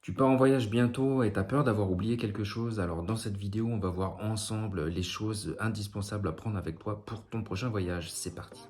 Tu pars en voyage bientôt et tu as peur d'avoir oublié quelque chose. Alors dans cette vidéo, on va voir ensemble les choses indispensables à prendre avec toi pour ton prochain voyage. C'est parti.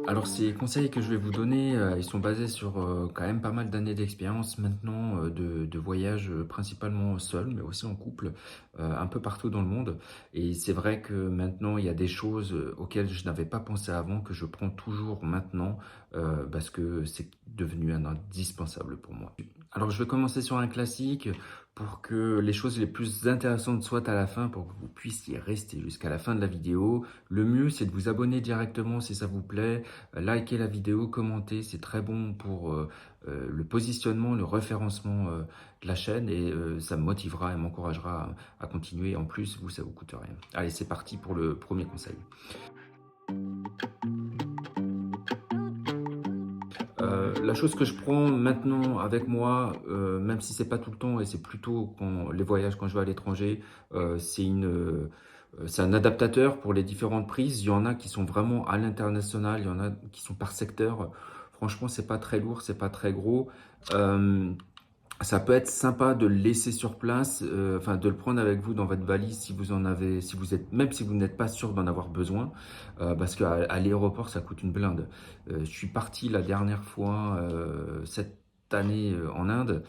Alors ces conseils que je vais vous donner, ils sont basés sur quand même pas mal d'années d'expérience maintenant de voyage principalement seul, mais aussi en couple, un peu partout dans le monde. Et c'est vrai que maintenant, il y a des choses auxquelles je n'avais pas pensé avant, que je prends toujours maintenant, parce que c'est devenu un indispensable pour moi. Alors je vais commencer sur un classique pour que les choses les plus intéressantes soient à la fin, pour que vous puissiez rester jusqu'à la fin de la vidéo. Le mieux, c'est de vous abonner directement si ça vous plaît. Likez la vidéo, commentez, c'est très bon pour le positionnement, le référencement de la chaîne et ça me motivera et m'encouragera à continuer. En plus, vous, ça vous coûte rien. Allez, c'est parti pour le premier conseil. La chose que je prends maintenant avec moi, même si c'est pas tout le temps et c'est plutôt quand les voyages, quand je vais à l'étranger, c'est un adaptateur pour les différentes prises. Il y en a qui sont vraiment à l'international, il y en a qui sont par secteur. Franchement, c'est pas très lourd, c'est pas très gros. Euh, Ça peut être sympa de le laisser sur place, enfin de le prendre avec vous dans votre valise si vous en avez, si vous êtes, même si vous n'êtes pas sûr d'en avoir besoin, parce qu'à l'aéroport ça coûte une blinde. Je suis parti la dernière fois cette année en Inde,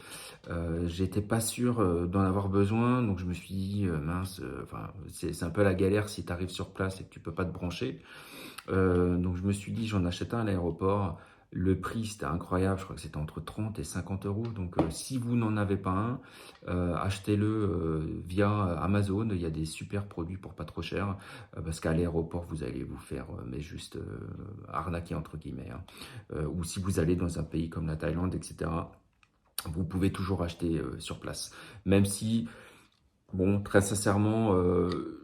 j'étais pas sûr d'en avoir besoin, donc je me suis dit mince, enfin c'est un peu la galère si tu arrives sur place et que tu peux pas te brancher. Donc je me suis dit, j'en achète un à l'aéroport. Le prix, c'était incroyable. Je crois que c'était entre 30 et 50 euros. Donc si vous n'en avez pas un, achetez-le via Amazon. Il y a des super produits pour pas trop cher. Parce qu'à l'aéroport, vous allez vous faire mais juste arnaquer entre guillemets, hein. Ou si vous allez dans un pays comme la Thaïlande, etc., vous pouvez toujours acheter sur place. Même si bon, très sincèrement,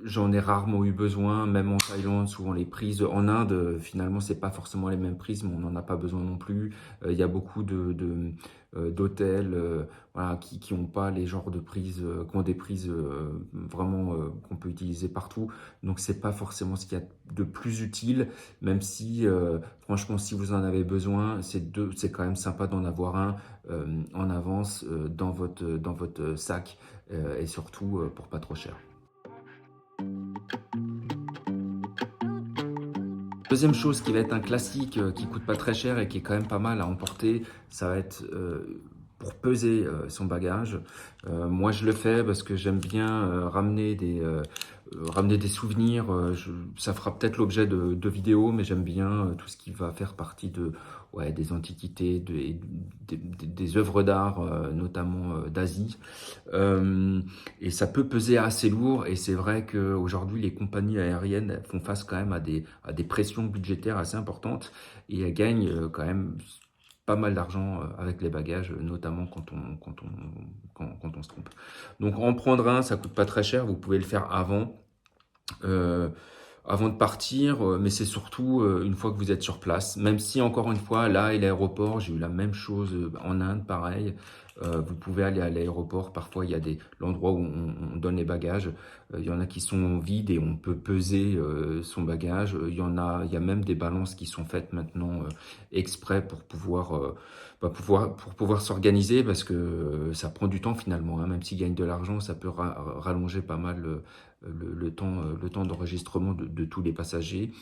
j'en ai rarement eu besoin, même en Thaïlande, souvent les prises en Inde, finalement, c'est pas forcément les mêmes prises, mais on n'en a pas besoin non plus. Il y a beaucoup d'hôtels, voilà, qui ont pas les genres de prises, qui ont des prises vraiment qu'on peut utiliser partout. Donc c'est pas forcément ce qu'il y a de plus utile, même si franchement, si vous en avez besoin, c'est quand même sympa d'en avoir un en avance dans votre sac et surtout pour pas trop cher. Deuxième chose qui va être un classique qui coûte pas très cher et qui est quand même pas mal à emporter, ça va être pour peser son bagage. Moi je le fais parce que j'aime bien ramener des souvenirs. Ça fera peut-être l'objet de vidéos, mais j'aime bien tout ce qui va faire partie ouais, des antiquités, des œuvres d'art, notamment d'Asie. Et ça peut peser assez lourd et c'est vrai qu'aujourd'hui les compagnies aériennes font face quand même à des pressions budgétaires assez importantes et elles gagnent quand même pas mal d'argent avec les bagages, notamment quand on se trompe. Donc en prendre un, ça coûte pas très cher, vous pouvez le faire euh, avant de partir, mais c'est surtout une fois que vous êtes sur place. Même si, encore une fois, là et l'aéroport, j'ai eu la même chose en Inde, pareil. Vous pouvez aller à l'aéroport, parfois il y a l'endroit où on donne les bagages, il y en a qui sont vides et on peut peser son bagage. Il y a même des balances qui sont faites maintenant exprès pour pouvoir s'organiser parce que ça prend du temps finalement, hein. Même s'ils gagnent de l'argent, ça peut rallonger pas mal le temps d'enregistrement de tous les passagers.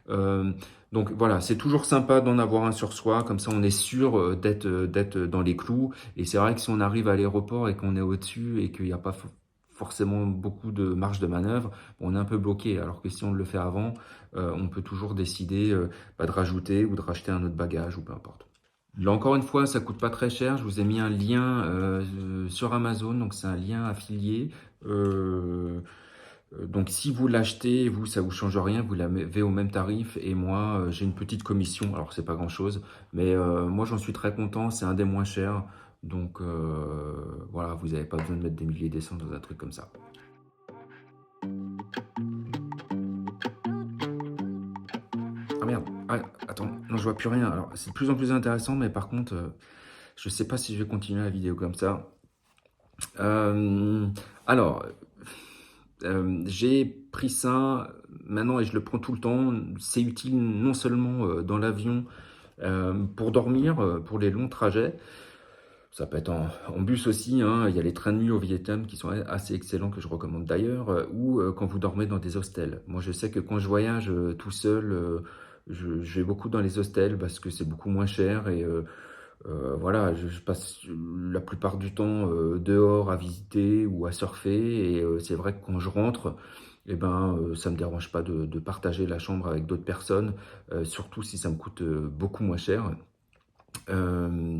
Euh, donc voilà, c'est toujours sympa d'en avoir un sur soi, comme ça on est sûr d'être dans les clous. Et c'est vrai que si on arrive à l'aéroport et qu'on est au-dessus et qu'il n'y a pas forcément beaucoup de marge de manœuvre, on est un peu bloqué. Alors que si on le fait avant, on peut toujours décider de rajouter ou de racheter un autre bagage ou peu importe. Là encore une fois, ça coûte pas très cher. Je vous ai mis un lien sur Amazon, donc c'est un lien affilié. Euh, donc si vous l'achetez, vous, ça vous change rien, vous l'avez au même tarif et moi, j'ai une petite commission, alors c'est pas grand-chose, mais moi j'en suis très content, c'est un des moins chers, donc voilà, vous n'avez pas besoin de mettre des milliers des cents dans un truc comme ça. Ah merde, ah, attends, non je vois plus rien, alors c'est de plus en plus intéressant, mais par contre, je sais pas si je vais continuer la vidéo comme ça. Euh, alors, j'ai pris ça maintenant et je le prends tout le temps. C'est utile non seulement dans l'avion, Pour dormir, pour les longs trajets, ça peut être en bus aussi, hein. Il y a les trains de nuit au Vietnam qui sont assez excellents, que je recommande d'ailleurs, ou quand vous dormez dans des hostels. Moi, je sais que quand je voyage tout seul, je vais beaucoup dans les hostels parce que c'est beaucoup moins cher et voilà, je passe la plupart du temps dehors à visiter ou à surfer et c'est vrai que quand je rentre, eh ben, ça me dérange pas de partager la chambre avec d'autres personnes, surtout si ça me coûte beaucoup moins cher. Euh,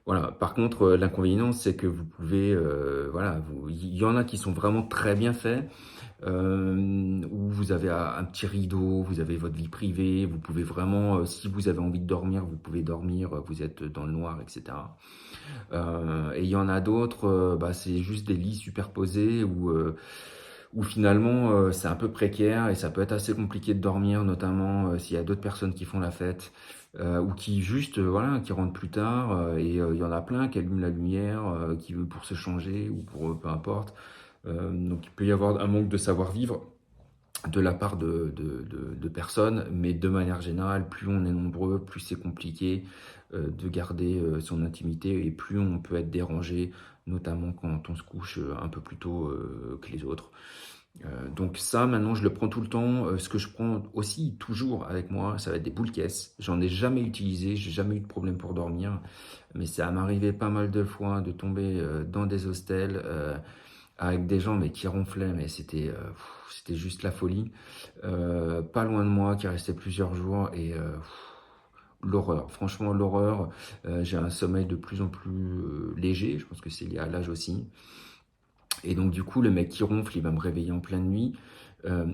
voilà. Par contre, l'inconvénient, c'est que vous pouvez, voilà, il y en a qui sont vraiment très bien faits, où vous avez un petit rideau, vous avez votre vie privée, vous pouvez vraiment, si vous avez envie de dormir, vous pouvez dormir, vous êtes dans le noir, etc. Et il y en a d'autres, bah, c'est juste des lits superposés où finalement c'est un peu précaire et ça peut être assez compliqué de dormir, notamment s'il y a d'autres personnes qui font la fête ou qui juste voilà, qui rentrent plus tard et il y en a plein qui allument la lumière, qui veulent pour se changer ou pour peu importe. Donc il peut y avoir un manque de savoir-vivre de la part de personnes, mais de manière générale, plus on est nombreux, plus c'est compliqué de garder son intimité et plus on peut être dérangé, notamment quand on se couche un peu plus tôt que les autres. Donc ça, maintenant, je le prends tout le temps. Ce que je prends aussi toujours avec moi, ça va être des boules caisses. J'en ai jamais utilisé, j'ai jamais eu de problème pour dormir, mais ça m'arrivait pas mal de fois de tomber dans des hostels avec des gens mais qui ronflaient, mais c'était juste la folie. Pas loin de moi, qui restait plusieurs jours et l'horreur. Franchement, l'horreur. J'ai un sommeil de plus en plus léger. Je pense que c'est lié à l'âge aussi. Et donc du coup, le mec qui ronfle, il va me réveiller en pleine nuit.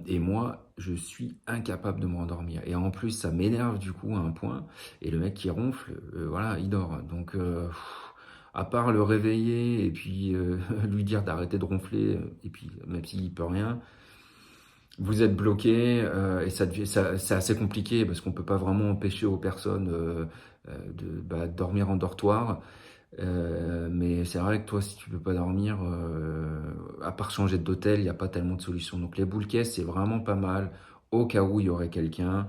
Et moi, je suis incapable de me rendormir. Et en plus, ça m'énerve du coup à un point. Et le mec qui ronfle, voilà, il dort. Donc, à part le réveiller et puis lui dire d'arrêter de ronfler, et puis même s'il peut rien, vous êtes bloqué et c'est assez compliqué parce qu'on peut pas vraiment empêcher aux personnes de dormir en dortoir. Mais c'est vrai que toi, si tu peux pas dormir, à part changer d'hôtel, il n'y a pas tellement de solutions. Donc les boules caisses, c'est vraiment pas mal au cas où il y aurait quelqu'un,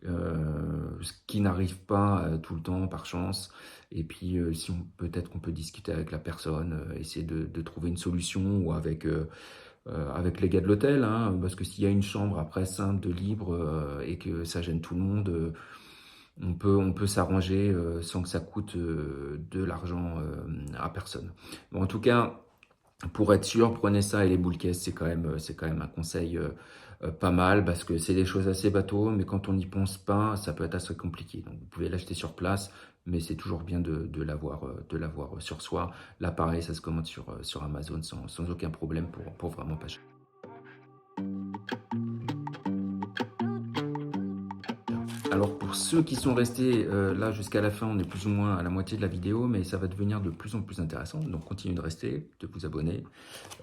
ce qui n'arrive pas tout le temps par chance. Et puis si peut-être qu'on peut discuter avec la personne, essayer de trouver une solution ou avec les gars de l'hôtel, hein, parce que s'il y a une chambre après simple de libre et que ça gêne tout le monde. On peut s'arranger sans que ça coûte de l'argent à personne. Bon, en tout cas, pour être sûr, prenez ça et les boules caisses, c'est quand même un conseil pas mal parce que c'est des choses assez bateau, mais quand on n'y pense pas, ça peut être assez compliqué. Donc, vous pouvez l'acheter sur place, mais c'est toujours bien de l'avoir sur soi. Là, pareil, ça se commande sur Amazon sans aucun problème pour vraiment pas cher. Alors pour ceux qui sont restés là jusqu'à la fin, on est plus ou moins à la moitié de la vidéo, mais ça va devenir de plus en plus intéressant. Donc continuez de rester, de vous abonner,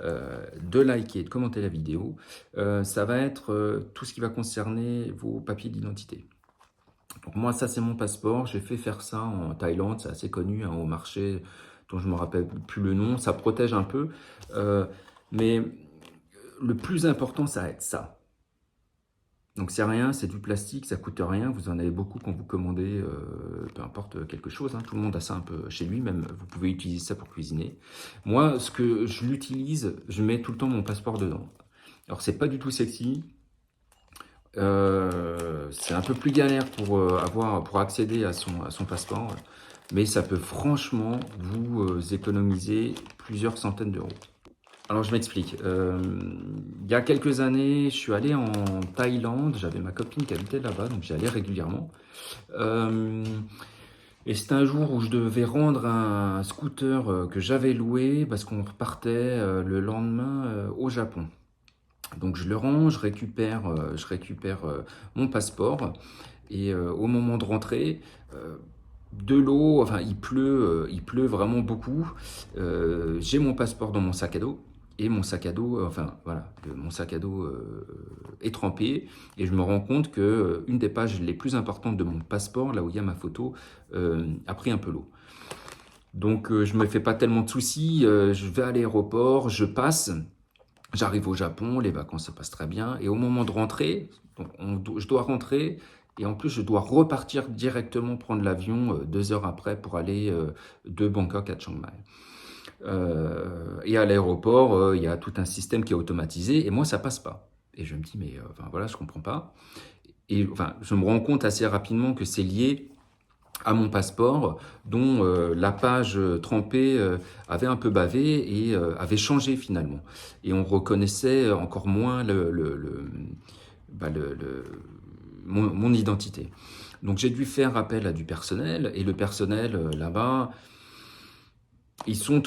de liker, de commenter la vidéo. Ça va être tout ce qui va concerner vos papiers d'identité. Donc moi, ça c'est mon passeport. J'ai fait faire ça en Thaïlande, c'est assez connu, hein, au marché dont je ne me rappelle plus le nom. Ça protège un peu, mais le plus important, ça va être ça. Donc c'est rien, c'est du plastique, ça coûte rien. Vous en avez beaucoup quand vous commandez, peu importe quelque chose, hein. Tout le monde a ça un peu chez lui, même vous pouvez utiliser ça pour cuisiner. Moi, ce que je l'utilise, je mets tout le temps mon passeport dedans. Alors c'est pas du tout sexy, c'est un peu plus galère pour accéder à son passeport, mais ça peut franchement vous économiser plusieurs centaines d'euros. Alors je m'explique. Il y a quelques années, je suis allé en Thaïlande. J'avais ma copine qui habitait là-bas, donc j'y allais régulièrement. Euh, et c'était un jour où je devais rendre un scooter que j'avais loué parce qu'on repartait le lendemain au Japon. Donc je le rends, je récupère mon passeport et au moment de rentrer, de l'eau, enfin il pleut vraiment beaucoup. J'ai mon passeport dans mon sac à dos et mon sac à dos, enfin voilà, mon sac à dos est trempé et je me rends compte que une des pages les plus importantes de mon passeport, là où il y a ma photo, a pris un peu l'eau. Donc je me fais pas tellement de soucis, je vais à l'aéroport, je passe. J'arrive au Japon, les vacances se passent très bien, et au moment de rentrer, donc je dois rentrer, Et en plus, je dois repartir directement prendre l'avion 2 heures après pour aller de Bangkok à Chiang Mai. Et à l'aéroport, il y a tout un système qui est automatisé et moi, ça passe pas. Et je me dis, mais enfin, voilà, je comprends pas. Et enfin, je me rends compte assez rapidement que c'est lié à mon passeport, dont la page trempée avait un peu bavé et avait changé finalement. Et on reconnaissait encore moins bah, mon identité. Donc j'ai dû faire appel à du personnel, et le personnel là-bas, c'est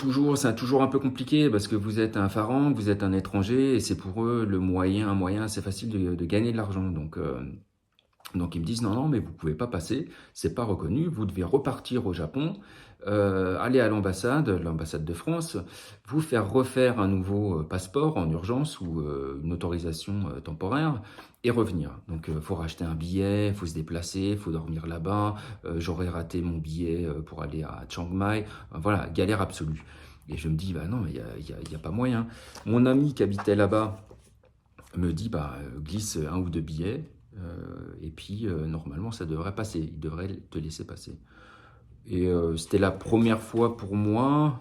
toujours un peu compliqué parce que vous êtes un pharaon, vous êtes un étranger, et c'est pour eux un moyen assez facile de gagner de l'argent. Donc ils me disent non, non, mais vous pouvez pas passer, c'est pas reconnu, vous devez repartir au Japon, aller à l'ambassade de France, vous faire refaire un nouveau passeport en urgence ou une autorisation temporaire et revenir. Donc faut racheter un billet, faut se déplacer, faut dormir là-bas. J'aurais raté mon billet pour aller à Chiang Mai. Voilà, galère absolue. Et je me dis bah non, mais il y a pas moyen. Mon ami qui habitait là-bas me dit bah glisse un ou deux billets. Et puis normalement ça devrait passer, il devrait te laisser passer. Et c'était la première fois pour moi,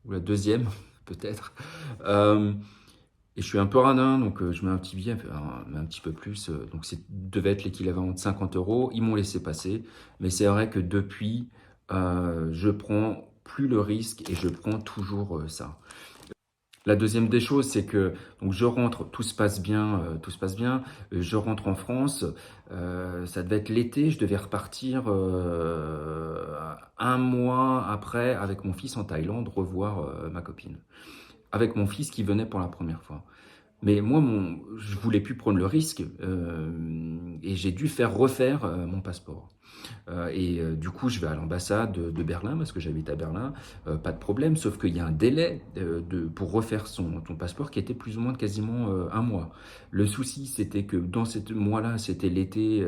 ou la deuxième peut-être. Euh, et je suis un peu radin, donc je mets un petit billet, un petit peu plus. Donc ça devait être l'équivalent de 50 euros. Ils m'ont laissé passer. Mais c'est vrai que depuis, je prends plus le risque et je prends toujours ça. La deuxième des choses, c'est que donc je rentre, tout se passe bien, je rentre en France, ça devait être l'été, je devais repartir un mois après avec mon fils en Thaïlande, revoir ma copine. Avec mon fils qui venait pour la première fois. Mais moi, je voulais plus prendre le risque et j'ai dû refaire mon passeport. Du coup, je vais à l'ambassade de Berlin parce que j'habite à Berlin, pas de problème, sauf qu'il y a un délai pour refaire ton passeport qui était plus ou moins de quasiment un mois. Le souci, c'était que dans ce mois-là, c'était l'été,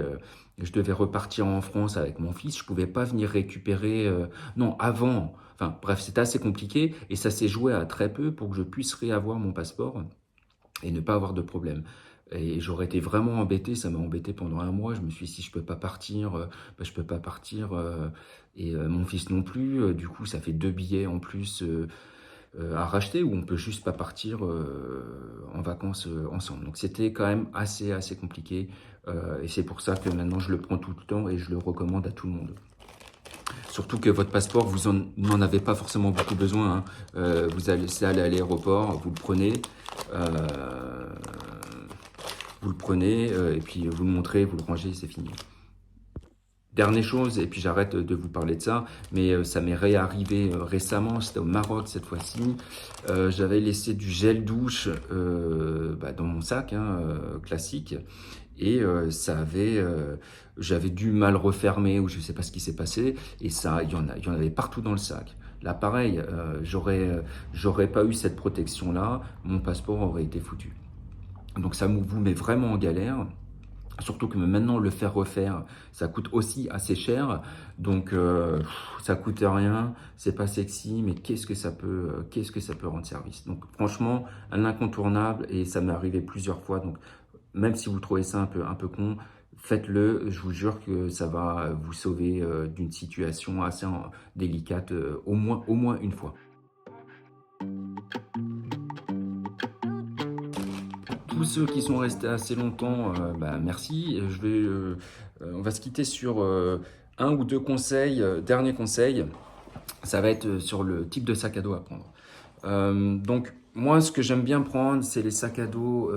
je devais repartir en France avec mon fils, je pouvais pas venir récupérer, non, avant. Enfin, bref, c'était assez compliqué et ça s'est joué à très peu pour que je puisse réavoir mon passeport et ne pas avoir de problème. Et j'aurais été vraiment embêté, ça m'a embêté pendant un mois. Je me suis dit, si je peux pas partir, je peux pas partir, et mon fils non plus. Du coup, ça fait 2 billets en plus à racheter, ou on peut juste pas partir en vacances ensemble. Donc c'était quand même assez compliqué, et c'est pour ça que maintenant je le prends tout le temps et je le recommande à tout le monde. Surtout que votre passeport, vous n'en avez pas forcément beaucoup besoin, hein. Vous allez à l'aéroport, vous le prenez et puis vous le montrez, vous le rangez, c'est fini. Dernière chose, et puis j'arrête de vous parler de ça, mais ça m'est réarrivé récemment, c'était au Maroc cette fois-ci. J'avais laissé du gel douche dans mon sac classique, et j'avais dû mal refermer, ou je ne sais pas ce qui s'est passé, et ça, il y en avait partout dans le sac. Là, pareil, j'aurais pas eu cette protection-là, mon passeport aurait été foutu. Donc ça vous met vraiment en galère. Surtout que maintenant, le faire refaire, ça coûte aussi assez cher. Donc, ça coûte rien, c'est pas sexy, mais qu'est-ce que ça peut rendre service. Donc, franchement, un incontournable, et ça m'est arrivé plusieurs fois. Donc, même si vous trouvez ça un peu con, faites-le. Je vous jure que ça va vous sauver d'une situation assez délicate, au moins une fois. Tous ceux qui sont restés assez longtemps, merci. On va se quitter sur un ou deux conseils. Dernier conseil, ça va être sur le type de sac à dos à prendre. Donc, moi, ce que j'aime bien prendre, c'est les sacs à dos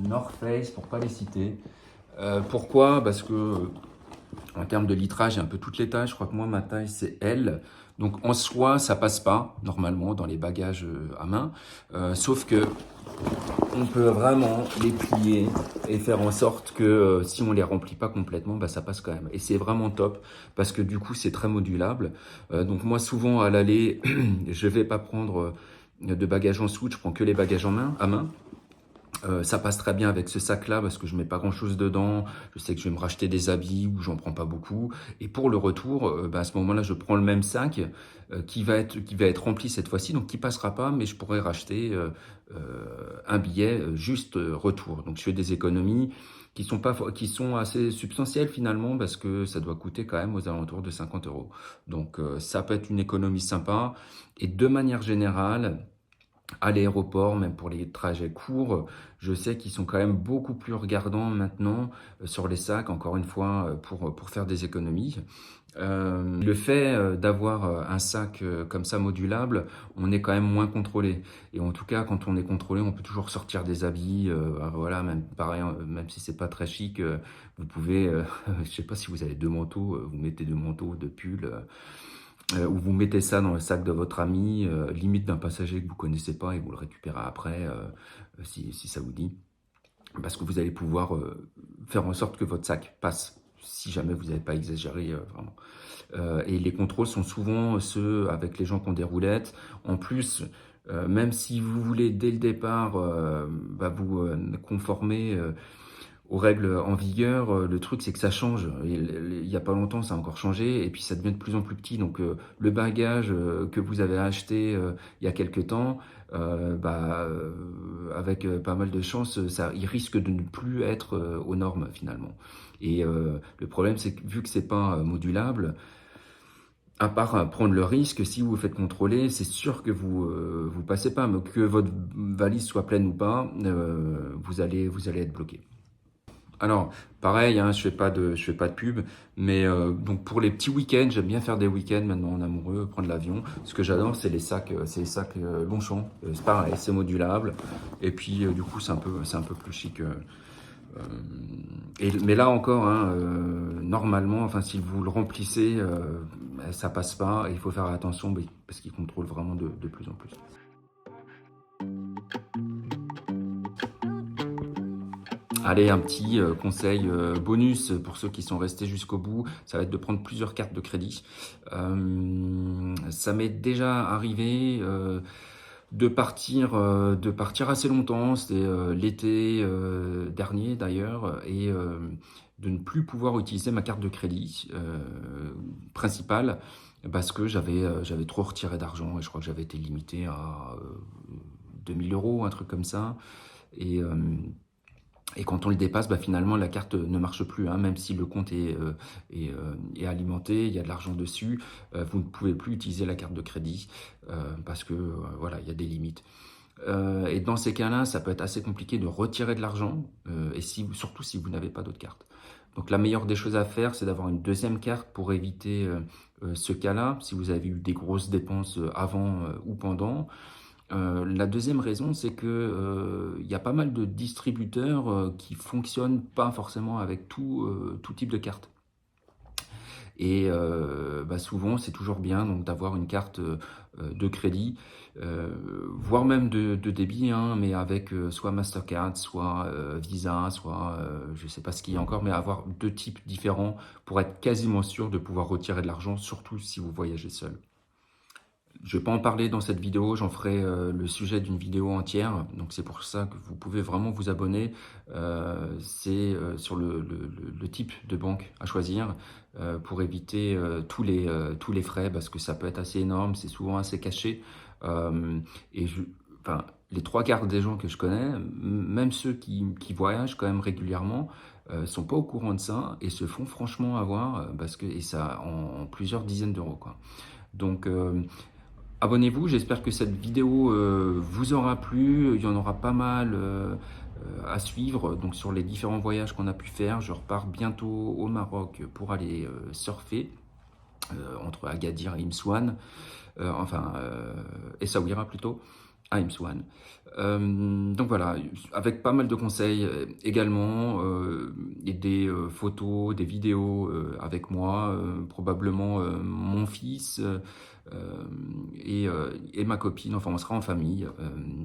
North Face, pour pas les citer. Pourquoi? Parce que en termes de litrage, j'ai un peu toutes les tailles. Je crois que moi, ma taille, c'est L. Donc, en soi, ça passe pas, normalement, dans les bagages à main. Sauf que on peut vraiment les plier et faire en sorte que si on les remplit pas complètement, ça passe quand même. Et c'est vraiment top parce que du coup, c'est très modulable. Donc moi, souvent à l'aller, je vais pas prendre de bagages en soute, je prends que les bagages à main. Ça passe très bien avec ce sac-là parce que je mets pas grand-chose dedans. Je sais que je vais me racheter des habits ou j'en prends pas beaucoup. Et pour le retour, à ce moment-là, je prends le même sac qui va être rempli cette fois-ci, donc qui passera pas, mais je pourrais racheter un billet juste retour. Donc je fais des économies qui sont assez substantiels finalement, parce que ça doit coûter quand même aux alentours de 50 €. Donc ça peut être une économie sympa. Et de manière générale, à l'aéroport, même pour les trajets courts, je sais qu'ils sont quand même beaucoup plus regardants maintenant sur les sacs, encore une fois, pour faire des économies. Le fait d'avoir un sac comme ça modulable, on est quand même moins contrôlé. Et en tout cas, quand on est contrôlé, on peut toujours sortir des habits. Voilà, même pareil, même si c'est pas très chic, vous pouvez, je sais pas si vous avez deux manteaux, vous mettez deux manteaux, deux pulls. Ou vous mettez ça dans le sac de votre ami, limite d'un passager que vous connaissez pas et vous le récupérez après, si ça vous dit. Parce que vous allez pouvoir faire en sorte que votre sac passe, si jamais vous n'avez pas exagéré vraiment. Et les contrôles sont souvent ceux avec les gens qui ont des roulettes. En plus, même si vous voulez dès le départ vous conformer aux règles en vigueur, le truc c'est que ça change. Il y a pas longtemps, ça a encore changé et puis ça devient de plus en plus petit. Donc le bagage que vous avez acheté il y a quelque temps, avec pas mal de chance, il risque de ne plus être aux normes finalement. Et le problème c'est que vu que c'est pas modulable, à part prendre le risque, si vous vous faites contrôler, c'est sûr que vous passez pas, mais que votre valise soit pleine ou pas, vous allez être bloqué. Alors, pareil, hein, je fais pas de pub, mais donc pour les petits week-ends, j'aime bien faire des week-ends maintenant en amoureux, prendre l'avion. Ce que j'adore, c'est les sacs, Longchamp. C'est pareil, c'est modulable, et puis du coup, c'est un peu plus chic. Mais là encore, hein, normalement, enfin, si vous le remplissez, ça passe pas. Et il faut faire attention, parce qu'ils contrôlent vraiment de plus en plus. Allez, un petit conseil bonus pour ceux qui sont restés jusqu'au bout, ça va être de prendre plusieurs cartes de crédit. Ça m'est déjà arrivé de partir assez longtemps, c'était l'été dernier d'ailleurs, et de ne plus pouvoir utiliser ma carte de crédit principale parce que j'avais trop retiré d'argent et je crois que j'avais été limité à 2000 €, un truc comme ça. Et, euh, et quand on le dépasse, finalement, la carte ne marche plus, hein, même si le compte est alimenté, il y a de l'argent dessus, vous ne pouvez plus utiliser la carte de crédit parce que voilà, il y a des limites. Et dans ces cas-là, ça peut être assez compliqué de retirer de l'argent, et surtout si vous n'avez pas d'autres cartes. Donc la meilleure des choses à faire, c'est d'avoir une deuxième carte pour éviter ce cas-là, si vous avez eu des grosses dépenses avant ou pendant. La deuxième raison, c'est que il y a pas mal de distributeurs qui fonctionnent pas forcément avec tout type de carte. Et souvent, c'est toujours bien donc d'avoir une carte de crédit, voire même de débit, hein, mais avec soit Mastercard, soit Visa, soit je sais pas ce qu'il y a encore, mais avoir deux types différents pour être quasiment sûr de pouvoir retirer de l'argent, surtout si vous voyagez seul. Je ne vais pas en parler dans cette vidéo, j'en ferai le sujet d'une vidéo entière, donc c'est pour ça que vous pouvez vraiment vous abonner. C'est sur le type de banque à choisir pour éviter tous les frais, parce que ça peut être assez énorme, c'est souvent assez caché. Euh, et enfin, les trois quarts des gens que je connais, même ceux qui voyagent quand même régulièrement, sont pas au courant de ça et se font franchement avoir, et ça en plusieurs dizaines d'euros, quoi. Donc abonnez-vous, j'espère que cette vidéo vous aura plu. Il y en aura pas mal à suivre donc sur les différents voyages qu'on a pu faire. Je repars bientôt au Maroc pour aller surfer entre Agadir et Imsouane, Essaouira plutôt, à Imsouane. Donc voilà, avec pas mal de conseils également, et des photos, des vidéos avec moi, probablement mon fils et ma copine. Enfin, on sera en famille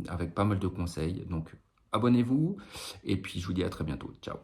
avec pas mal de conseils. Donc abonnez-vous et puis je vous dis à très bientôt. Ciao.